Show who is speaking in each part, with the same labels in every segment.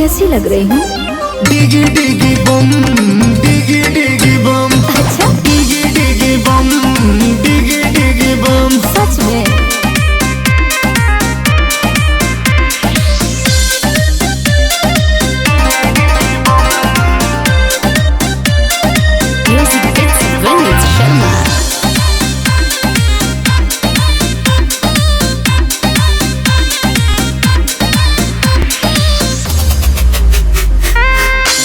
Speaker 1: कैसी लग रही हूँ?
Speaker 2: डिगी डिगी बम, डिगी डिगी बम।
Speaker 1: अच्छा,
Speaker 2: डिगी डिगी बम, डिगी डिगी बम।
Speaker 1: सच में? म्यूजिक इट्स विनीत शर्मा।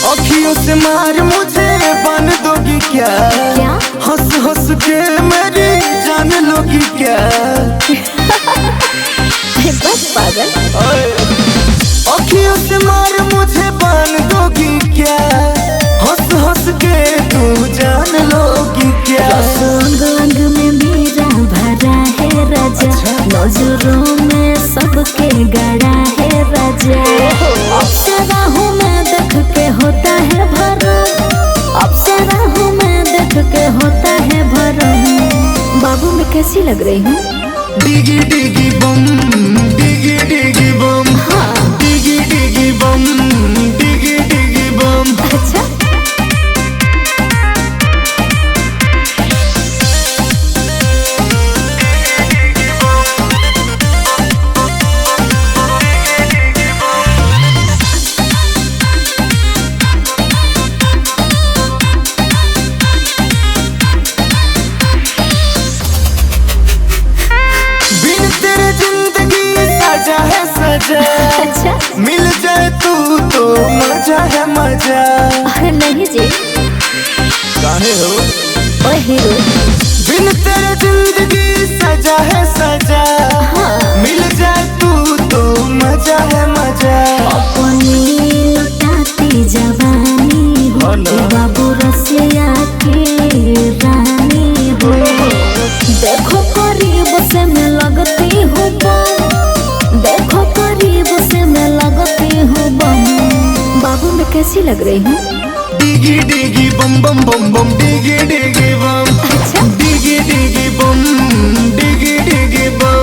Speaker 2: अखियों से मार मुझे बन दोगी क्या?
Speaker 1: क्या?
Speaker 2: हंस हंस के मेरी जान लोगी क्या?
Speaker 1: अरे बस पागल।
Speaker 2: अखियों से मार मुझे बन दोगी क्या? हंस हंस के तू जान लोगी क्या?
Speaker 1: अंग अंग में मेरा भरा है राजा, नजरों में सबके गड़ा है राजा। अप्सरा हूँ मैं देख के होता है भरम, अप्सरा हूँ मैं देख के होता है भरम। बाबू मैं कैसी लग रही हूँ?
Speaker 2: डिगी डिगी बम, डिगी डिगी बम।
Speaker 1: हाँ।
Speaker 2: डिगी डिगी बम, डिगी डिगी बम।
Speaker 1: अच्छा,
Speaker 2: बिन तेरे जिंदगी सजा है सजा।
Speaker 1: अच्छा।
Speaker 2: मिल जाए तू तो मजा है मजा।
Speaker 1: अरे नहीं जी।
Speaker 2: काहे हो?
Speaker 1: ओए हीरो।
Speaker 2: बिन तेरे जिंदगी सजा है सजा।
Speaker 1: हाँ।
Speaker 2: मिल जाए तू तो मजा है मजा।
Speaker 1: अपनी लुटाती जवानी हो, बाबू रसिया की रानी हो। देखो करीब से मैं लगती हूँ बम, देखो करीब से मैं लगती हूँ बम। बाबू मैं कैसी लग रही हूँ?
Speaker 2: डिगी डिगी बम बम बम बम, डिगी डिगी बम।
Speaker 1: अच्छा।
Speaker 2: डिगी डिगी बम, डिगी डिगी बम।